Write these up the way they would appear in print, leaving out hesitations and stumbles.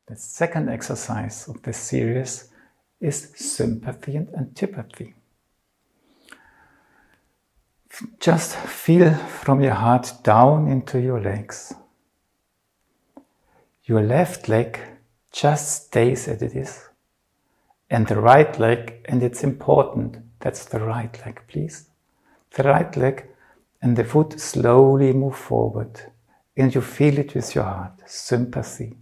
The second exercise of this series is sympathy and antipathy. Just feel from your heart down into your legs. Your left leg just stays as it is. And the right leg, and it's important, that's the right leg, please. The right leg and the foot slowly move forward. And you feel it with your heart, sympathy.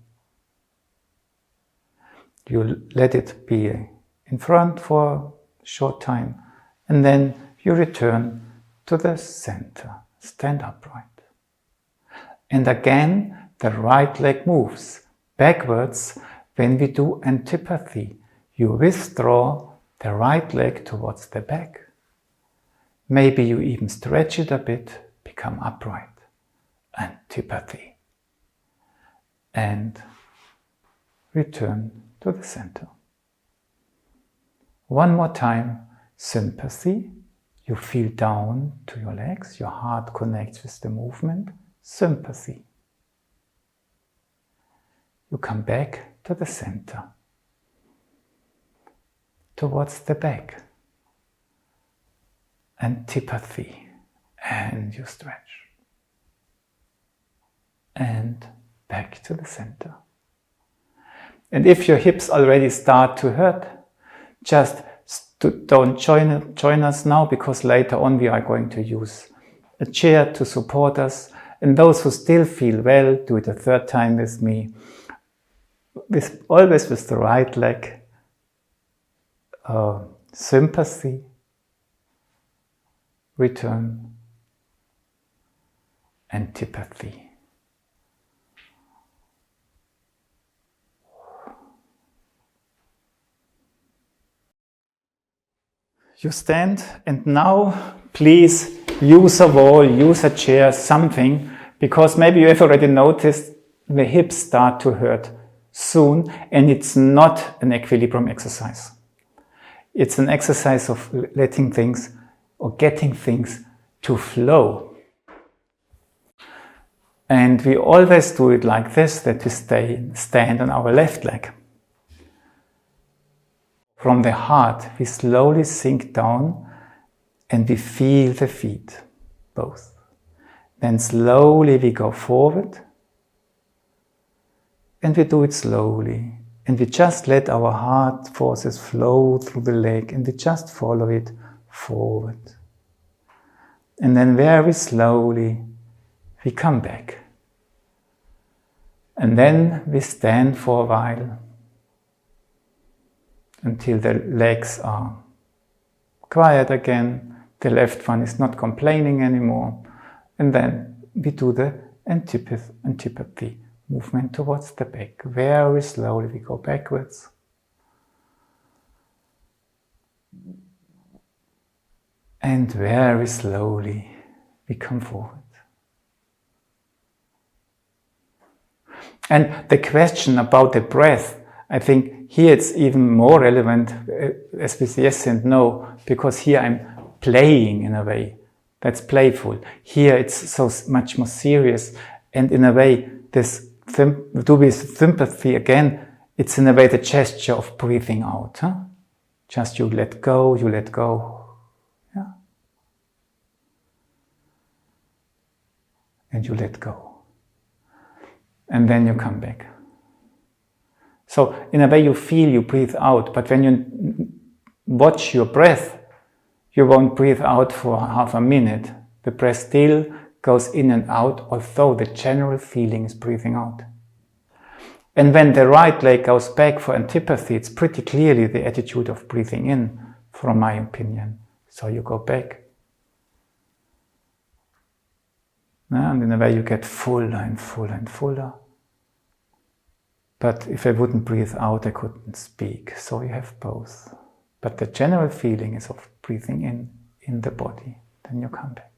You let it be in front for a short time. And then you return to the center, stand upright. And again, the right leg moves backwards when we do antipathy. You withdraw the right leg towards the back. Maybe you even stretch it a bit, become upright. Antipathy. And return to the center. One more time, sympathy. You feel down to your legs, your heart connects with the movement, sympathy. You come back to the center, towards the back, antipathy, and you stretch. And back to the center. And if your hips already start to hurt, just don't join us now, because later on we are going to use a chair to support us. And those who still feel well, do it a third time with me. Always with the right leg. Sympathy. Return. Antipathy. You stand, and now please use a wall, use a chair, something, because maybe you have already noticed the hips start to hurt soon, and it's not an equilibrium exercise. It's an exercise of letting things or getting things to flow. And we always do it like this, that we stand on our left leg. From the heart, we slowly sink down and we feel the feet, both. Then slowly we go forward and we do it slowly. And we just let our heart forces flow through the leg and we just follow it forward. And then very slowly we come back. And then we stand for a while, until the legs are quiet again, the left one is not complaining anymore, and then we do the antipathy movement towards the back. Very slowly we go backwards. And very slowly we come forward. And the question about the breath, I think here it's even more relevant as with yes and no, because here I'm playing in a way that's playful. Here it's so much more serious, and in a way this do with sympathy again, it's in a way the gesture of breathing out. Just you let go, yeah? And you let go. And then you come back. So in a way you feel you breathe out, but when you watch your breath, you won't breathe out for half a minute. The breath still goes in and out, although the general feeling is breathing out. And when the right leg goes back for antipathy, it's pretty clearly the attitude of breathing in, from my opinion. So you go back. And in a way you get fuller and fuller and fuller. But if I wouldn't breathe out, I couldn't speak. So you have both. But the general feeling is of breathing in the body. Then you come back.